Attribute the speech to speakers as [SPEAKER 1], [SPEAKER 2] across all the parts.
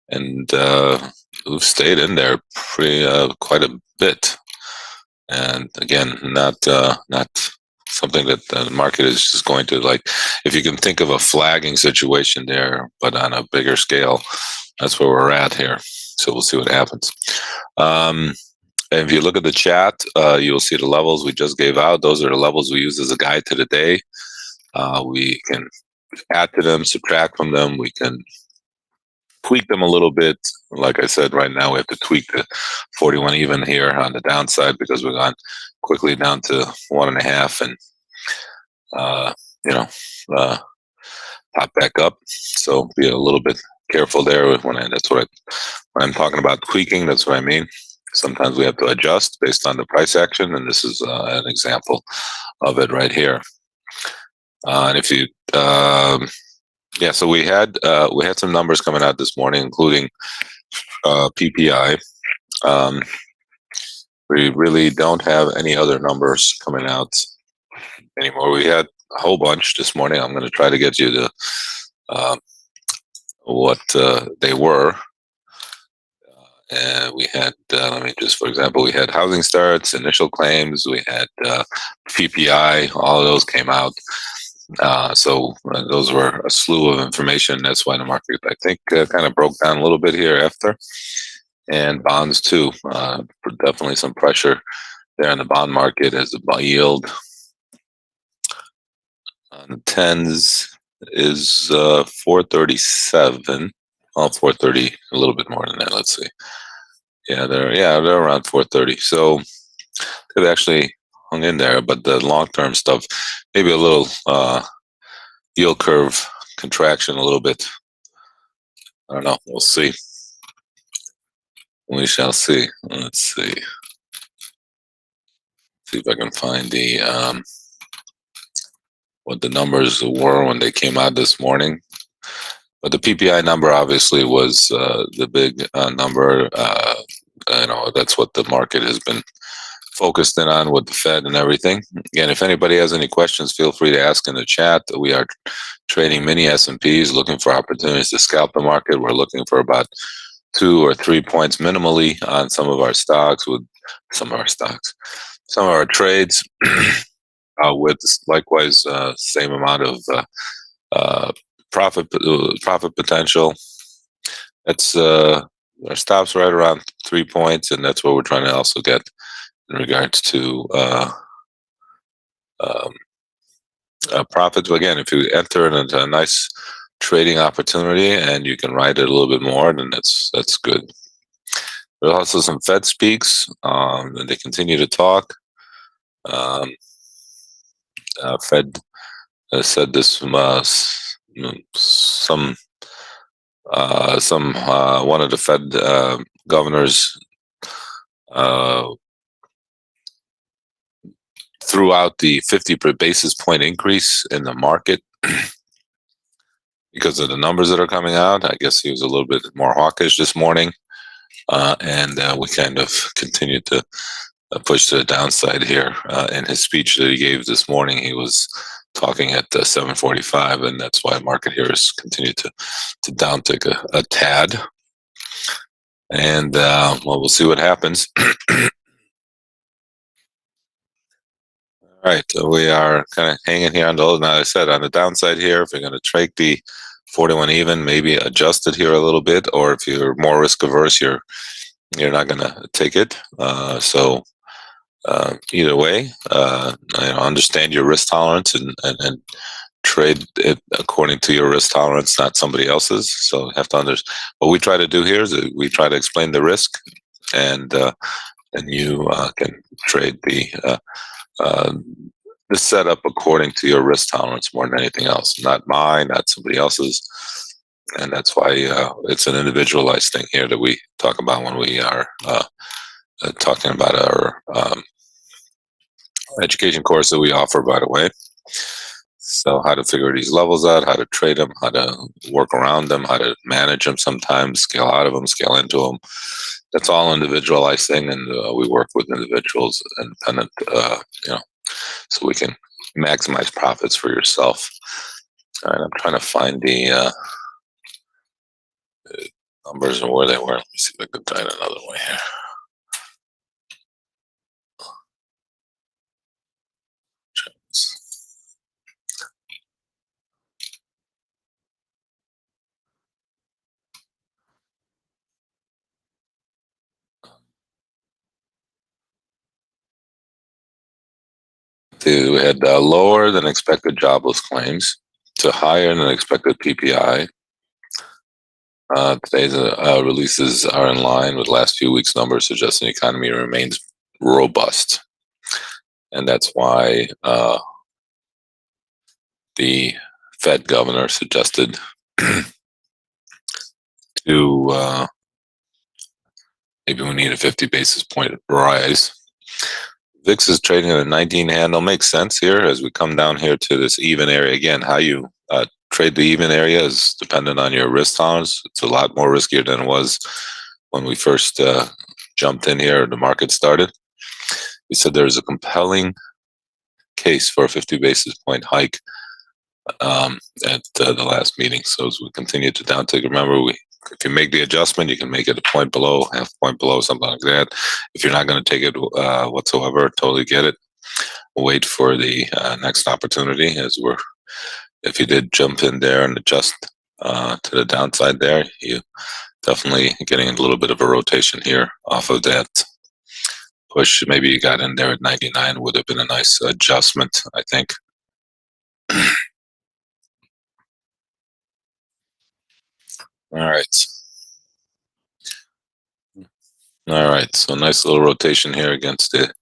[SPEAKER 1] and we've stayed in there pretty quite a bit. And again, not something that the market is just going to like. If you can think of a flagging situation there, but on a bigger scale, that's where we're at here. So we'll see what happens. Um, and if you look at the chat, you'll see the levels we just gave out. Those are the levels we use as a guide to the day. We can add to them, subtract from them. We can tweak them a little bit. Like I said, right now we have to tweak the 41 even here on the downside because we've gone quickly down to 1.5 and uh, you know uh, pop back up. So be a little bit careful there when when I'm talking about tweaking. That's what I mean. Sometimes we have to adjust based on the price action, and this is an example of it right here. And if you yeah, so we had some numbers coming out this morning, including PPI. Um, we really don't have any other numbers coming out anymore. We had a whole bunch this morning. I'm going to try to get you to what they were. And we had, let me just, for example, we had housing starts, initial claims, we had PPI, all of those came out. So those were a slew of information. That's why the market, I think, kind of broke down a little bit here after. And bonds too, definitely some pressure there in the bond market as the yield on the 10s is 437. Oh, 430, a little bit more than that. Let's see. Yeah, they're around 430. So they've actually hung in there, but the long-term stuff, maybe a little yield curve contraction, a little bit. I don't know. We'll see. We shall see. Let's see. See if I can find the what the numbers were when they came out this morning. But the PPI number obviously was the big number. That's what the market has been focused in on with the Fed and everything. Again, if anybody has any questions, feel free to ask in the chat. We are trading mini S&Ps, looking for opportunities to scalp the market. We're looking for about 2 or 3 points minimally on some of our stocks, some of our trades, with likewise same amount of profit potential. That's our stops right around 3 points, and that's what we're trying to also get in regards to profits. Again, if you enter into a nice trading opportunity and you can ride it a little bit more, then that's good. There's also some Fed speaks, and they continue to talk. Fed said this one of the Fed governors threw out the 50 basis point increase in the market because of the numbers that are coming out. I guess he was a little bit more hawkish this morning, and we kind of continued to push to the downside here. In his speech that he gave this morning, he was talking at 7:45, and that's why market here has continued to downtick a tad. And well, we'll see what happens. All right, we are kind of hanging here on the, now I said, on the downside here. If you're going to trade the 41 even, maybe adjust it here a little bit, or if you're more risk averse, you're not going to take it. So either way, understand your risk tolerance and trade it according to your risk tolerance, not somebody else's. So you have to understand. What we try to do here is we try to explain the risk, and then you can trade the setup according to your risk tolerance more than anything else, not mine, not somebody else's. And that's why it's an individualized thing here that we talk about when we are talking about our education course that we offer, by the way. So how to figure these levels out, how to trade them, how to work around them, how to manage them sometimes, scale out of them, scale into them. That's all individualized thing, and we work with individuals, independent, so we can maximize profits for yourself. All right, I'm trying to find the numbers and where they were. Let me see if I can try it another way here. We had lower than expected jobless claims to higher than expected PPI. Today's releases are in line with last few weeks' numbers, suggesting the economy remains robust. And that's why the Fed governor suggested to maybe we need a 50 basis point rise. VIX is trading at a 19 handle. Makes sense here as we come down here to this even area. Again, how you trade the even area is dependent on your risk tolerance. It's a lot more riskier than it was when we first jumped in here, the market started. We said there's a compelling case for a 50 basis point hike at the last meeting. So as we continue to downtick, remember, if you make the adjustment, you can make it a point below, half a point below, something like that. If you're not going to take it whatsoever, totally get it. We'll wait for the next opportunity. If you did jump in there and adjust to the downside there, you definitely getting a little bit of a rotation here off of that push. Maybe you got in there at 99, would have been a nice adjustment, I think. All right. All right. So nice little rotation here against the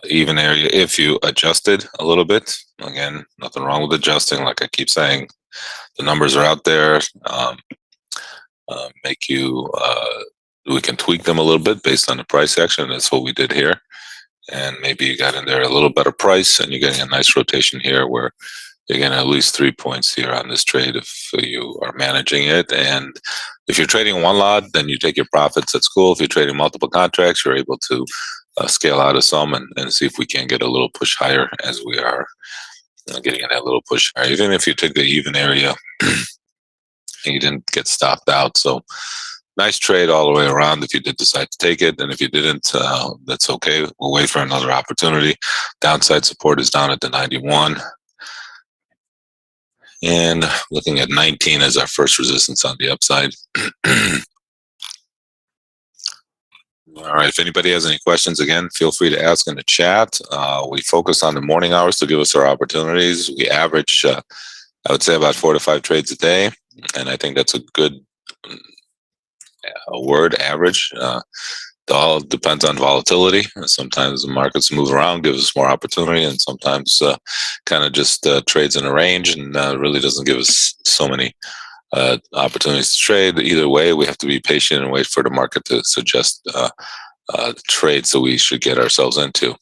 [SPEAKER 1] even area. If you adjusted a little bit, again, nothing wrong with adjusting. Like I keep saying, the numbers are out there. We can tweak them a little bit based on the price action. That's what we did here. And maybe you got in there a little better price and you're getting a nice rotation here where you're getting at least 3 points here on this trade if you are managing it. And if you're trading one lot, then you take your profits at school. If you're trading multiple contracts, you're able to scale out of some and see if we can get a little push higher as we are getting in that little push higher. Even if you took the even area and you didn't get stopped out. So nice trade all the way around if you did decide to take it. And if you didn't, that's okay. We'll wait for another opportunity. Downside support is down at the 91. And looking at 19 as our first resistance on the upside. All right, if anybody has any questions, again, feel free to ask in the chat. We focus on the morning hours to give us our opportunities. We average, I would say, about 4 to 5 trades a day. And I think that's a good word, average. It all depends on volatility. Sometimes the markets move around, gives us more opportunity, and sometimes kind of just trades in a range and really doesn't give us so many opportunities to trade. Either way, we have to be patient and wait for the market to suggest trades that we should get ourselves into.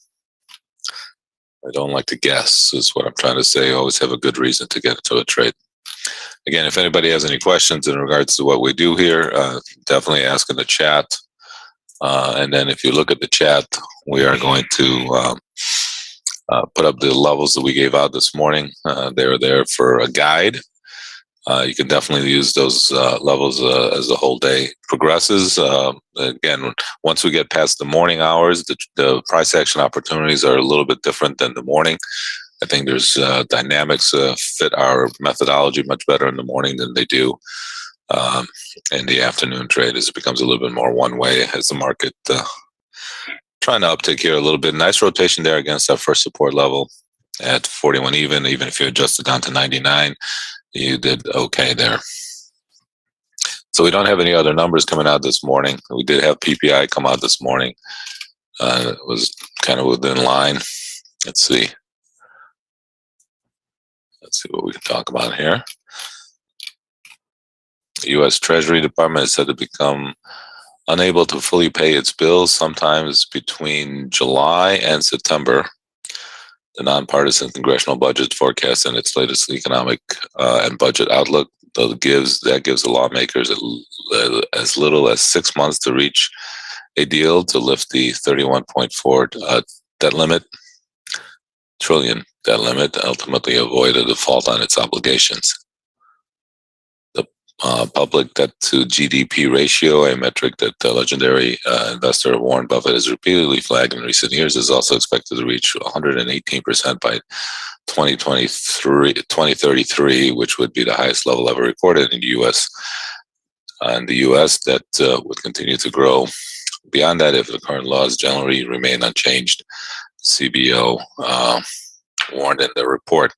[SPEAKER 1] I don't like to guess, is what I'm trying to say. Always have a good reason to get into a trade. Again, if anybody has any questions in regards to what we do here, definitely ask in the chat. And then if you look at the chat, we are going to put up the levels that we gave out this morning. They were there for a guide. You can definitely use those levels as the whole day progresses. Again, once we get past the morning hours, the price action opportunities are a little bit different than the morning. I think there's dynamics fit our methodology much better in the morning than they do in the afternoon trade, as it becomes a little bit more one way as the market trying to uptick here a little bit. Nice rotation there against our first support level at 41 even if you adjust it down to 99, you did okay there. So we don't have any other numbers coming out this morning. We did have PPI come out this morning. It was kind of within line. Let's see what we can talk about here. The U.S. Treasury Department is said to become unable to fully pay its bills sometimes between July and September. The nonpartisan congressional budget forecast in its latest economic and budget outlook gives the lawmakers as little as 6 months to reach a deal to lift the 31.4 trillion debt limit, ultimately avoid a default on its obligations. The public debt to GDP ratio, a metric that the legendary investor Warren Buffett has repeatedly flagged in recent years, is also expected to reach 118% by 2033, which would be the highest level ever recorded in the U.S. In the U.S., that would continue to grow. Beyond that, if the current laws generally remain unchanged, CBO warned in the report.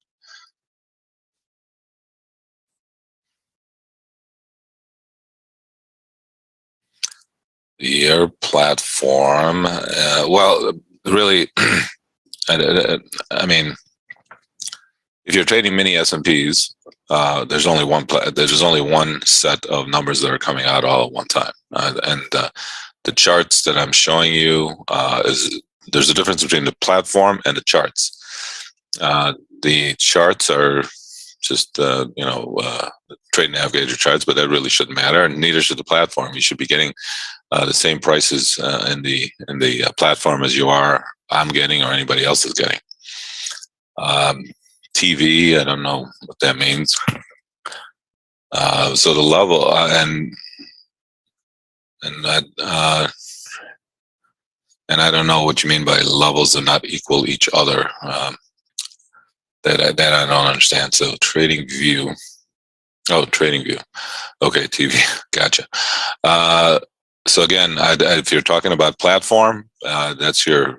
[SPEAKER 1] Your platform, well, really, I mean, if you're trading mini S&Ps, there's only one set of numbers that are coming out all at one time, and the charts that I'm showing you is there's a difference between the platform and the charts. The charts are just trade navigator charts, but that really shouldn't matter, and neither should the platform. You should be getting the same prices in the platform as I'm getting, or anybody else is getting. TV, I don't know what that means. So the level and I don't know what you mean by levels that not equal each other. That I don't understand. So trading view. Oh, trading view. Okay, TV. Gotcha. So again, if you're talking about platform, that's where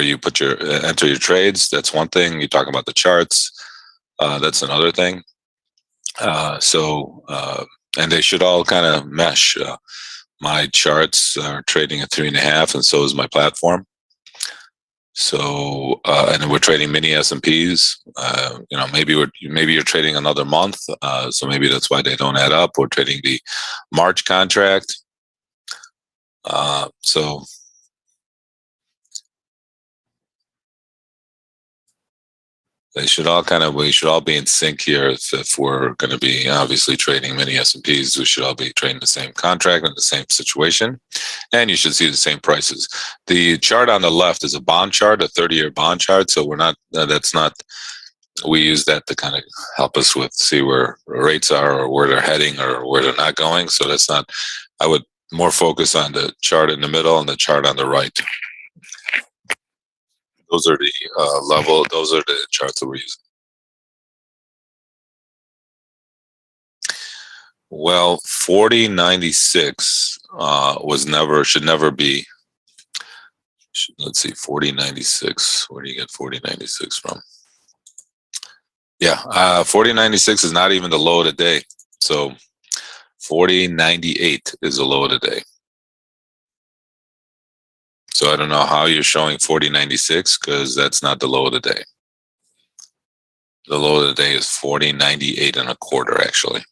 [SPEAKER 1] you put enter your trades. That's one thing. You're talking about the charts. That's another thing. And they should all kind of mesh. My charts are trading at 3.5, and so is my platform. So, and we're trading mini S&Ps. Maybe you're trading another month. So maybe that's why they don't add up. We're trading the March contract. So we should all be in sync here. If we're going to be obviously trading many S&Ps, we should all be trading the same contract in the same situation, and you should see the same prices. The chart on the left is a bond chart, a 30-year bond chart. So we use that to kind of help us see where rates are, or where they're heading, or where they're not going. So I would more focus on the chart in the middle and the chart on the right. Those are the those are the charts that we're using. Well, 4096 should never be. Let's see, 4096. Where do you get 4096 from? Yeah, 4096 is not even the low of the day. So 4098 is the low of the day. So I don't know how you're showing 4096, because that's not the low of the day. The low of the day is 4098.25, actually.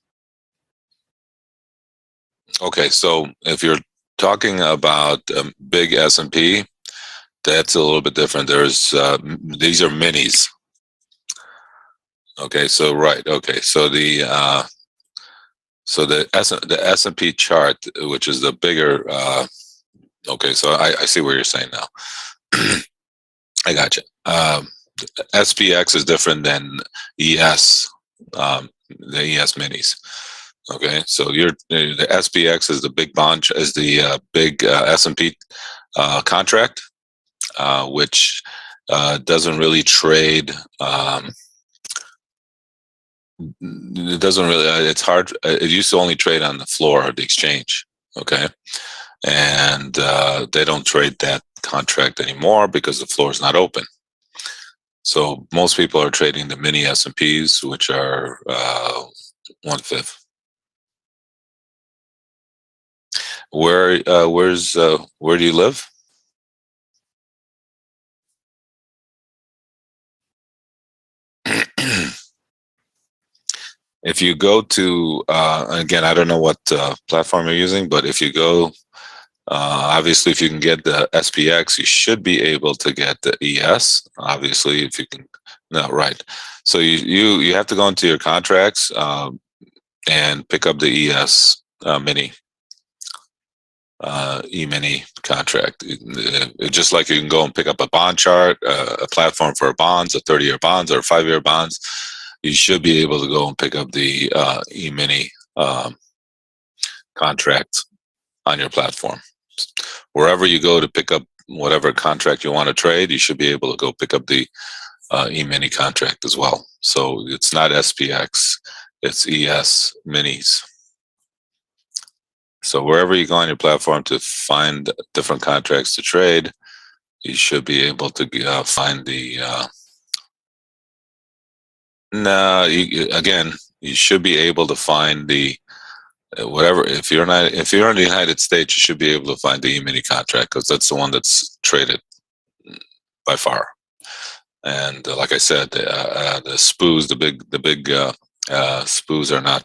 [SPEAKER 1] Okay, so if you're talking about big S&P, that's a little bit different. These are minis. Okay, so right. Okay, so the S&P chart, which is the bigger. Okay, so I see what you're saying now. I got you. SPX is different than ES, the ES minis. Okay, so the SPX is the big bond, is the big S&P contract, which doesn't really trade. It doesn't really. It's hard. It used to only trade on the floor of the exchange. Okay, and they don't trade that contract anymore because the floor is not open. So most people are trading the mini S&Ps, which are 1/5. Where do you live? If you go to again, I don't know what platform you're using, but if you go, obviously, if you can get the SPX, you should be able to get the ES. Obviously, if you can, no, right. So you have to go into your contracts and pick up the ES mini. E-mini contract. Just like you can go and pick up a bond chart, a platform for bonds, a 30-year bonds or 5-year bonds, you should be able to go and pick up the E-mini um, contract on your platform. Wherever you go to pick up whatever contract you want to trade, you should be able to go pick up the E-mini contract as well. So it's not SPX, it's ES minis. So wherever you go on your platform to find different contracts to trade, you should be able to find the again, you should be able to find the whatever. If you're in the United States, you should be able to find the E-mini contract, because that's the one that's traded by far. And like I said, the SPUs, the big SPUs are not.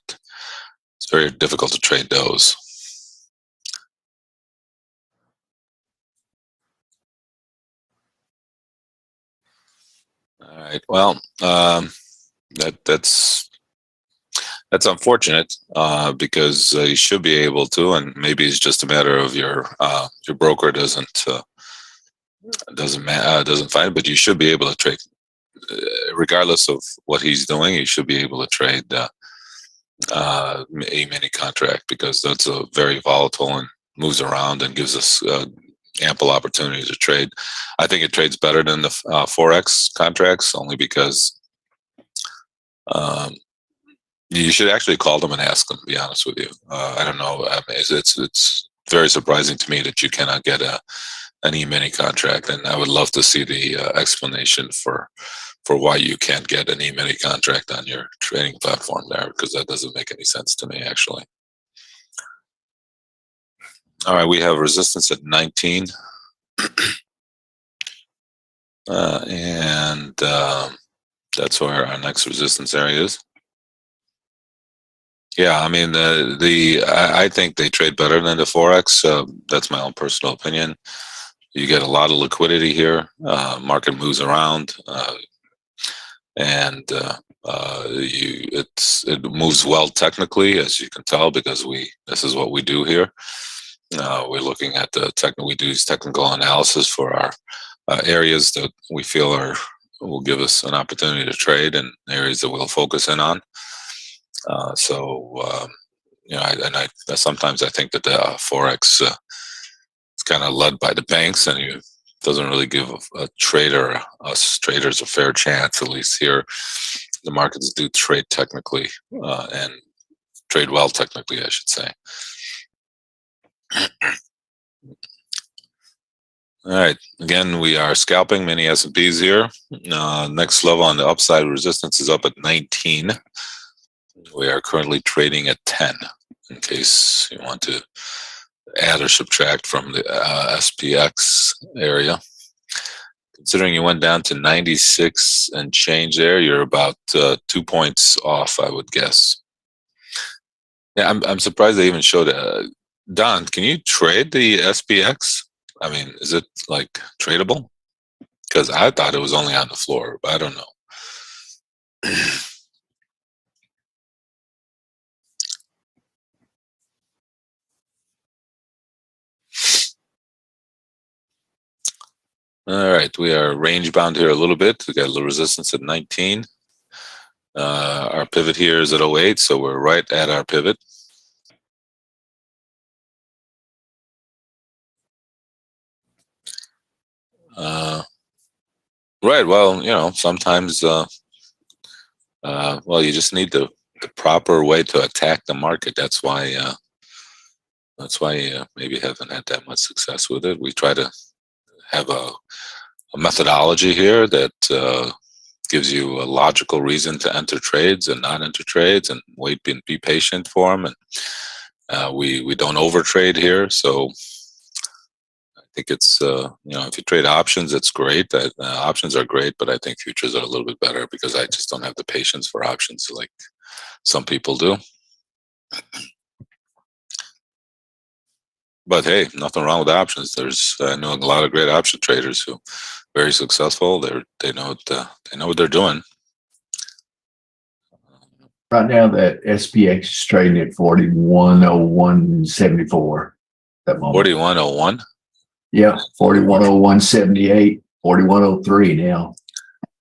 [SPEAKER 1] It's very difficult to trade those. All right. Well, that's unfortunate, because you should be able to, and maybe it's just a matter of your broker doesn't find it, but you should be able to trade, regardless of what he's doing. You should be able to trade a mini contract, because that's a very volatile and moves around and gives us ample opportunity to trade. I think it trades better than the Forex contracts, only because you should actually call them and ask them, to be honest with you. I don't know. It's very surprising to me that you cannot get an E-mini contract, and I would love to see the explanation for why you can't get an E-mini contract on your trading platform there, because that doesn't make any sense to me, actually. All right, we have resistance at 19. And that's where our next resistance area is. Yeah, I mean, I think they trade better than the Forex. That's my own personal opinion. You get a lot of liquidity here. Market moves around, and it moves well technically, as you can tell, because this is what we do here. We're looking at we do technical analysis for our areas that we feel will give us an opportunity to trade, and areas that we'll focus in on. Sometimes I think that the Forex is kind of led by the banks, and it doesn't really give us traders a fair chance. At least here, the markets do trade technically, and trade well technically, I should say. All right, again, we are scalping many S&Ps here. Next level on the upside resistance is up at 19. We are currently trading at 10, in case you want to add or subtract from the SPX area. Considering you went down to 96 and change there, you're about 2 points off, I would guess. Yeah, I'm surprised they even showed Don, can you trade the SPX? I mean, is it like tradable? Because I thought it was only on the floor, but I don't know. All right, we are range bound here a little bit. We got a little resistance at 19. Our pivot here is at 08, so we're right at our pivot. Right. Well, sometimes, well, you just need the proper way to attack the market. That's why maybe haven't had that much success with it. We try to have a methodology here that gives you a logical reason to enter trades and not enter trades, and wait and be patient for them. And we don't overtrade here, so I think it's if you trade options, it's great. Options are great, but I think futures are a little bit better, because I just don't have the patience for options like some people do. But hey, nothing wrong with options. I know a lot of great option traders who are very successful. They know what they're doing.
[SPEAKER 2] Right now, that SPX is trading at 4101.74. That moment.
[SPEAKER 1] 4101.
[SPEAKER 2] Yeah, 4101.78, 4103 now.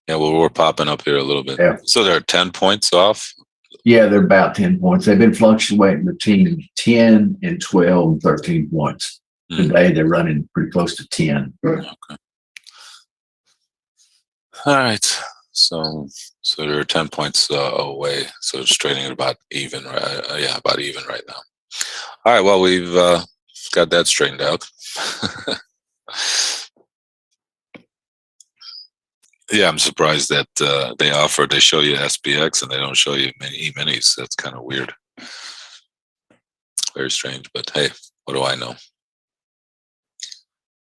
[SPEAKER 1] Yeah, well, we're popping up here a little bit.
[SPEAKER 2] Yeah.
[SPEAKER 1] So they're 10 points off.
[SPEAKER 2] Yeah, they're about 10 points. They've been fluctuating between 10 and 12 and 13 points. Today they're running pretty close to 10.
[SPEAKER 1] Okay. All right. So they're 10 points away. So it's trading at about even, right? Yeah, about even right now. All right. Well, we've got that straightened out. Yeah, I'm surprised that they show you SPX and they don't show you many E-minis. That's kind of weird. Very strange, but hey, what do I know?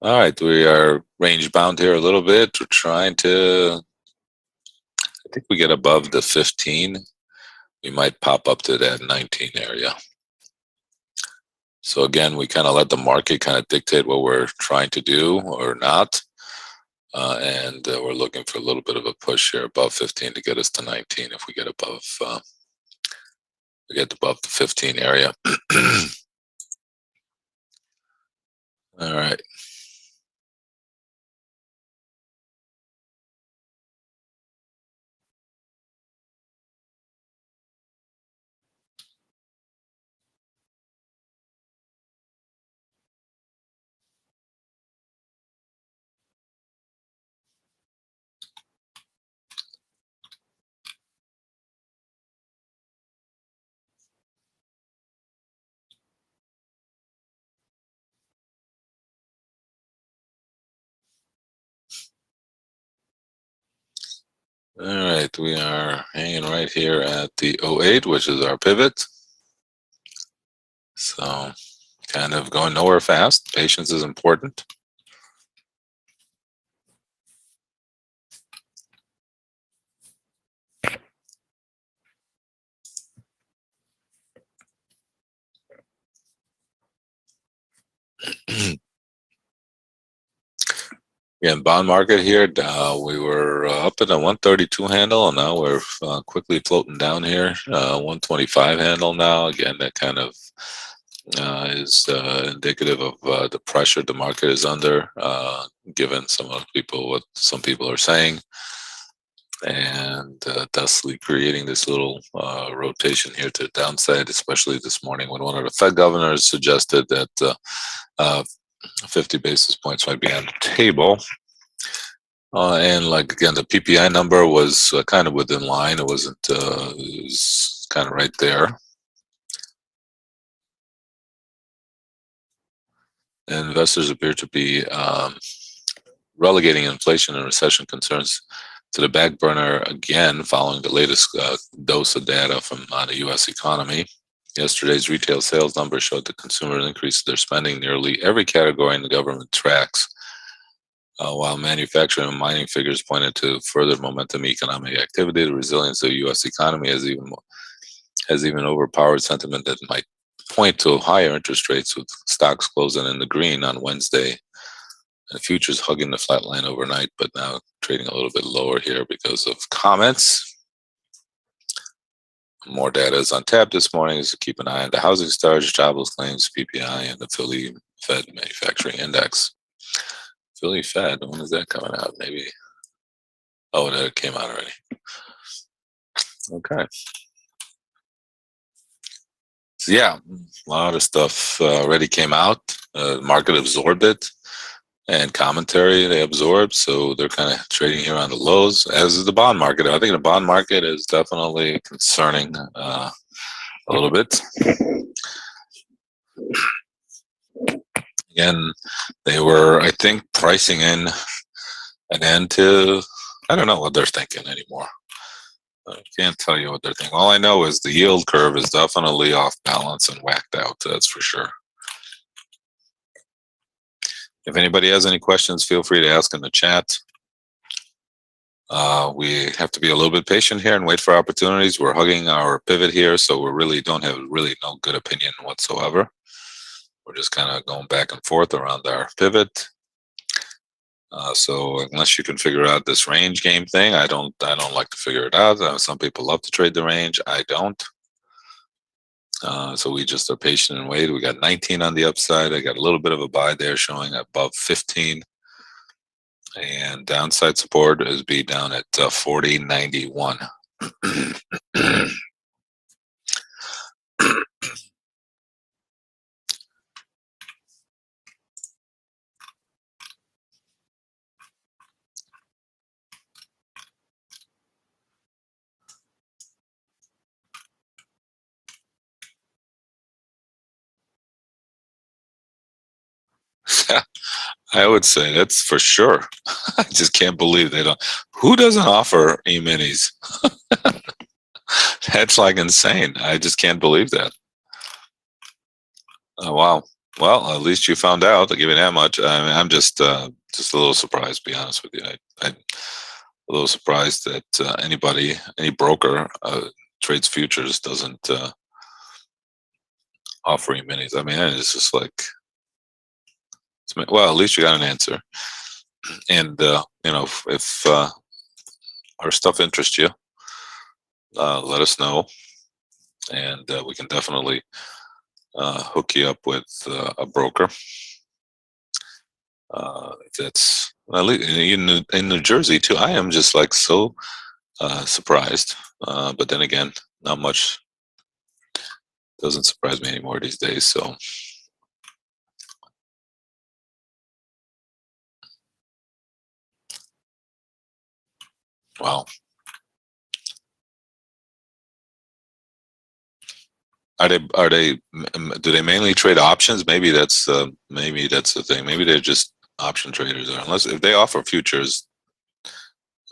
[SPEAKER 1] All right, we are range bound here a little bit. We're trying to, I think we get above the 15. We might pop up to that 19 area. So again, we kind of let the market kind of dictate what we're trying to do or not. And we're looking for a little bit of a push here above 15 to get us to 19 if we get above the 15 area. All right. All right, we are hanging right here at the 08, which is our pivot. So kind of going nowhere fast. Patience is important. Yeah, bond market here, we were up at a 132 handle, and now we're quickly floating down here. 125 handle now. Again, that kind of is indicative of the pressure the market is under, given what some people are saying, and thusly creating this little rotation here to the downside, especially this morning when one of the Fed governors suggested that 50 basis points might be on the table. And like again, the PPI number was kind of within line. It wasn't. It was kind of right there. And investors appear to be relegating inflation and recession concerns to the back burner again, following the latest dose of data from the U.S. economy. Yesterday's retail sales numbers showed the consumers increased their spending nearly every category in the government tracks. While manufacturing and mining figures pointed to further momentum in economic activity, the resilience of the U.S. economy has even overpowered sentiment that might point to higher interest rates, with stocks closing in the green on Wednesday and futures hugging the flat line overnight, but now trading a little bit lower here because of comments. More data is on tap this morning, so keep an eye on the housing starts, jobless claims, PPI, and the Philly Fed Manufacturing Index. Philly Fed, when is that coming out? Maybe. Oh, that came out already. Okay. So yeah, a lot of stuff already came out. The market absorbed it, and commentary they absorbed. So they're kind of trading here on the lows, as is the bond market. I think the bond market is definitely concerning a little bit. Again, they were, I think, pricing in an end to, I don't know what they're thinking anymore. I can't tell you what they're thinking. All I know is the yield curve is definitely off balance and whacked out. That's for sure. If anybody has any questions, feel free to ask in the chat. We have to be a little bit patient here and wait for opportunities. We're hugging our pivot here, so we really don't have no good opinion whatsoever. We're just kind of going back and forth around our pivot. So unless you can figure out this range game thing, I don't like to figure it out. Some people love to trade the range. I don't. So we just are patient and wait. We got 19 on the upside. I got a little bit of a buy there showing above 15. And downside support is be down at 40.91. I would say that's for sure. I just can't believe they don't. Who doesn't offer e-minis? That's like insane. I just can't believe that. Oh, wow. Well, at least you found out. I'll give you that much. I mean, I'm just a little surprised, to be honest with you. I'm a little surprised that anybody, any broker, trades futures doesn't offer e-minis. I mean, it's just like, well, at least you got an answer. And if our stuff interests you, let us know, and we can definitely hook you up with a broker. That's at least in New Jersey too. I am just like so surprised, but then again, not much doesn't surprise me anymore these days. So, wow. Do they mainly trade options? Maybe that's the thing. Maybe they're just option traders, or unless if they offer futures,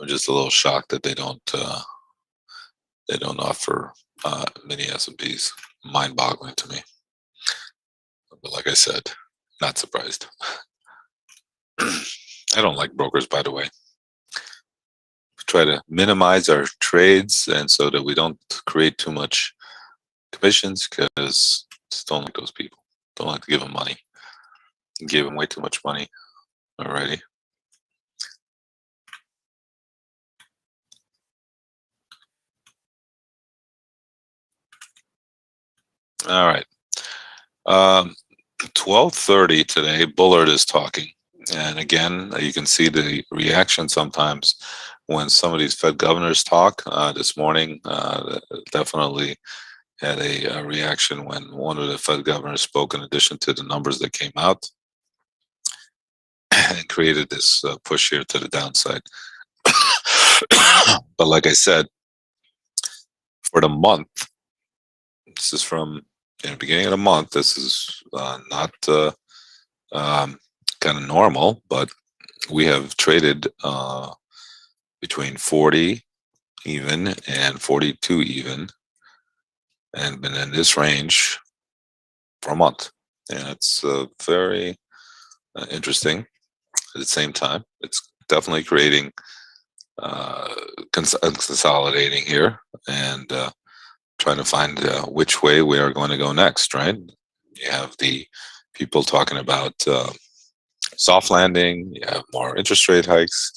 [SPEAKER 1] I'm just a little shocked that they don't offer mini S&Ps. Mind-boggling to me. But like I said, not surprised. I don't like brokers, by the way. We try to minimize our trades, and so that we don't create too much commissions, because just don't like those people. Don't like to give them money. Gave them way too much money already. All right. 12:30 today, Bullard is talking. And again, you can see the reaction sometimes when some of these Fed governors talk. This morning, definitely had a reaction when one of the Fed governors spoke in addition to the numbers that came out, and created this push here to the downside. But like I said, for the month, this is from the beginning of the month. This is not kind of normal, but we have traded between 40 even and 42 even, and been in this range for a month. And it's very interesting. At the same time, it's definitely creating consolidating here, and trying to find which way we are going to go next, right? You have the people talking about soft landing, you have more interest rate hikes,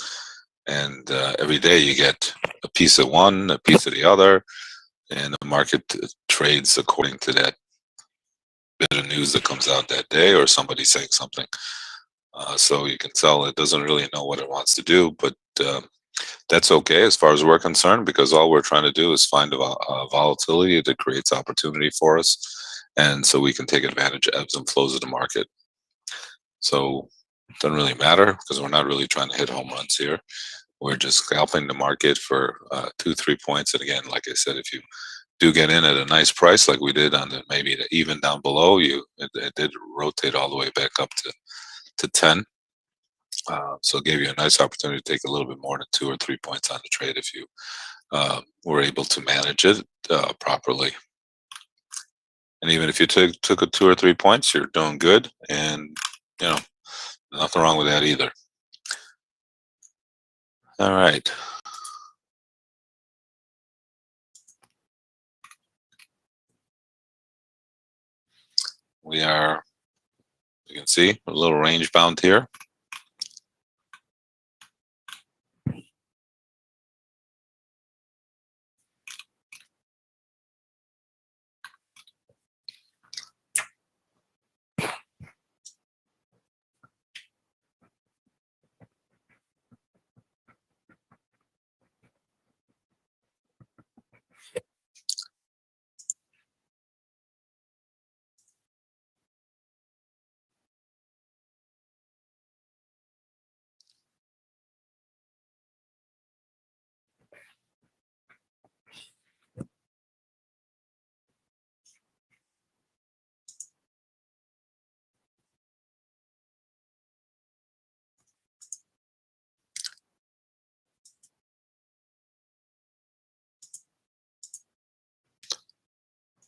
[SPEAKER 1] and every day you get a piece of one, a piece of the other, and the market trades according to that bit of news that comes out that day, or somebody saying something. So you can tell it doesn't really know what it wants to do, but that's okay as far as we're concerned, because all we're trying to do is find a volatility that creates opportunity for us, and so we can take advantage of ebbs and flows of the market. So it doesn't really matter, because we're not really trying to hit home runs here. We're just scalping the market for 2-3 points. And again, like I said, if you do get in at a nice price, like we did on maybe the even down below, it did rotate all the way back up to 10. So it gave you a nice opportunity to take a little bit more than 2 or 3 points on the trade if you were able to manage it properly. And even if you took a 2 or 3 points, you're doing good, and nothing wrong with that either. All right. We are, you can see, a little range bound here.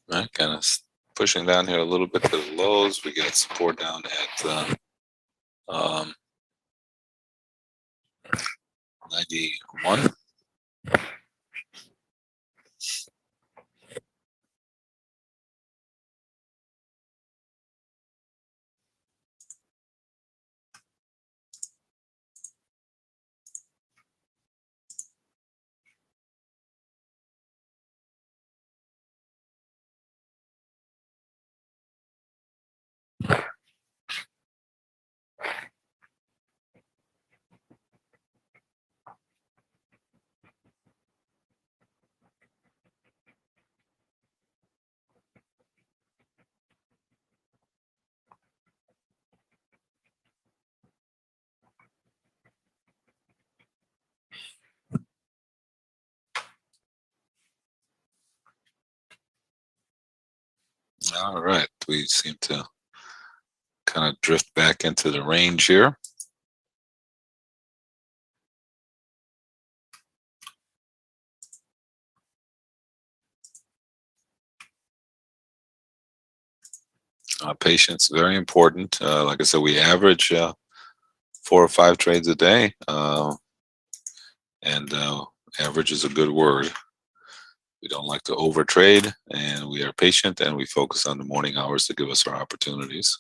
[SPEAKER 1] Right, kind of pushing down here a little bit to the lows. We got support down at 91. All right, we seem to kind of drift back into the range here. Patience, very important. Like I said, we average 4 or 5 trades a day, and average is a good word. We don't like to overtrade, and we are patient, and we focus on the morning hours to give us our opportunities.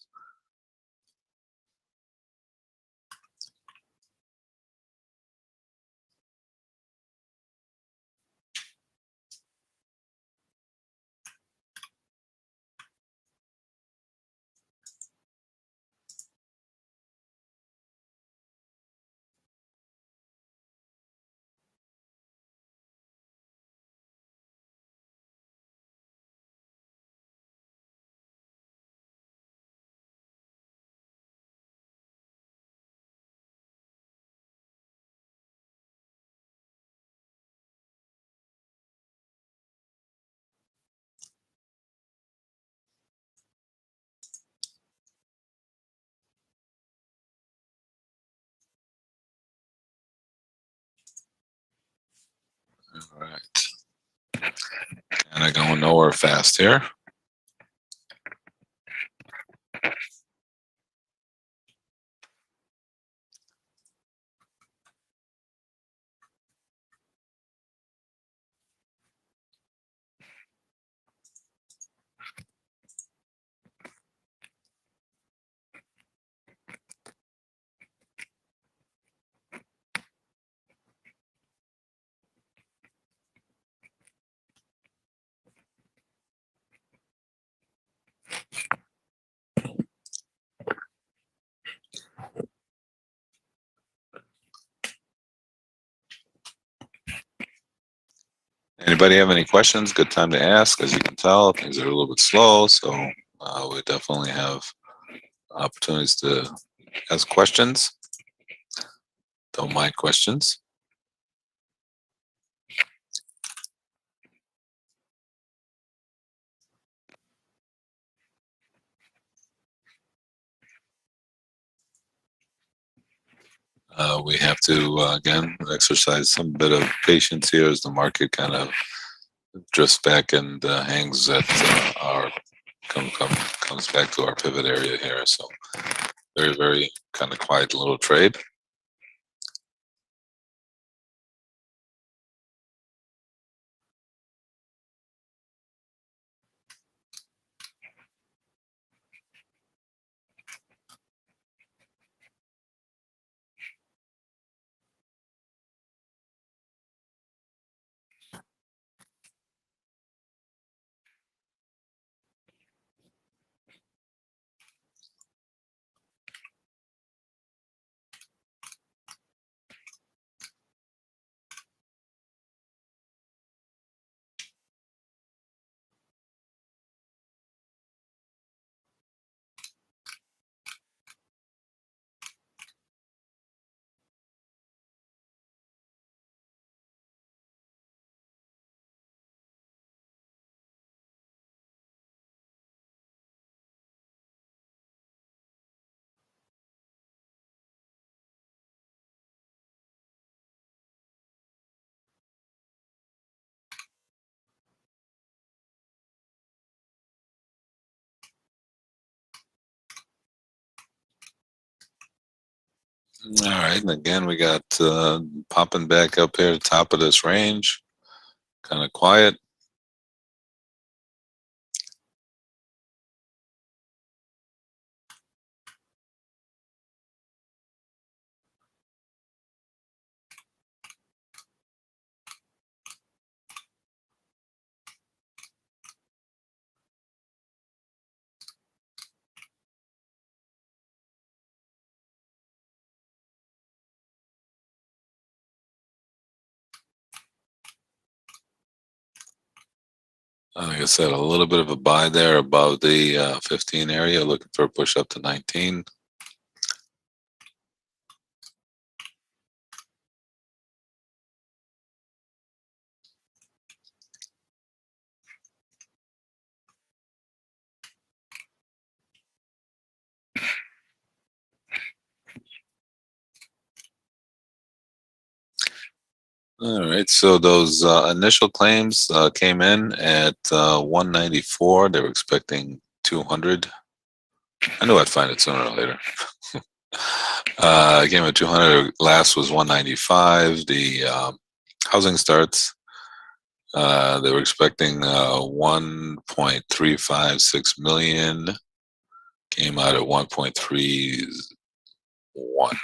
[SPEAKER 1] All right, and I'm going nowhere fast here. Anybody have any questions? Good time to ask. As you can tell, things are a little bit slow, so we definitely have opportunities to ask questions. Don't mind questions. We have to, again, exercise some bit of patience here as the market kind of drifts back and hangs at our, comes back to our pivot area here. So very, very kind of quiet little trade. All right, and again we got popping back up here at the top of this range, kind of quiet. Like I said, a little bit of a buy there above the 15 area, looking for a push up to 19. All right, so those initial claims came in at 194. They were expecting 200. I knew I'd find it sooner or later. Came at 200. Last was 195. The housing starts, they were expecting 1.356 million. Came out at 1.31.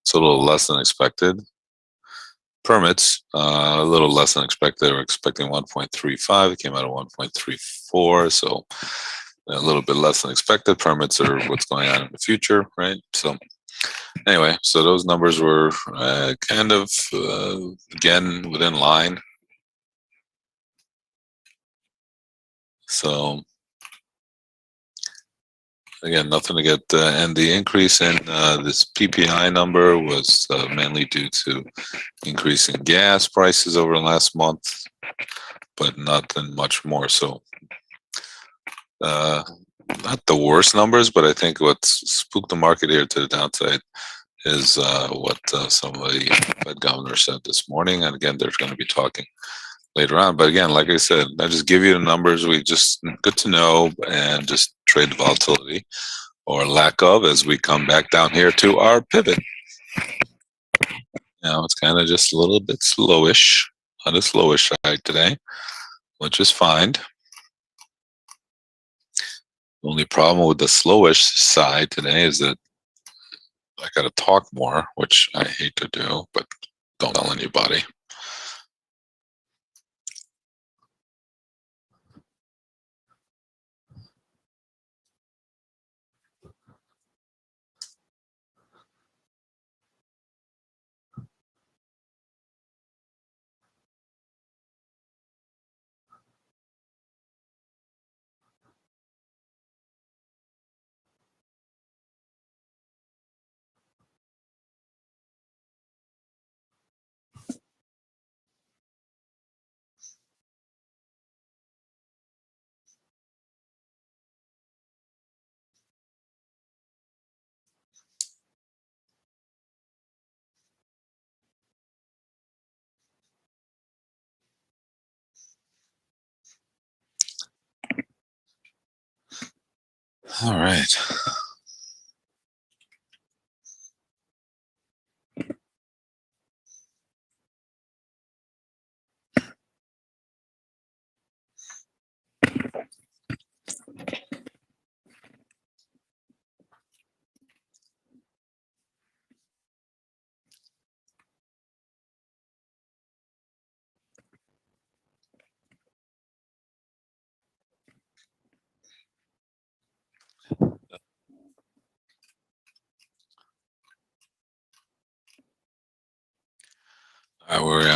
[SPEAKER 1] So a little less than expected. Permits, a little less than expected. They were expecting 1.35. It came out at 1.34. So a little bit less than expected. Permits are what's going on in the future, right? So anyway, so those numbers were kind of, again, within line. So again, nothing to get, and the increase in this PPI number was mainly due to increase in gas prices over the last month, but nothing much more. So not the worst numbers, but I think what's spooked the market here to the downside is what some of the Fed governors said this morning. And again, they're going to be talking later on. But again, like I said, I just give you the numbers. We just good to know and just trade the volatility or lack of as we come back down here to our pivot. Now it's kind of just a little bit slowish on the slowish side today, which is fine. The only problem with the slowish side today is that I got to talk more, which I hate to do, but don't tell anybody. All right.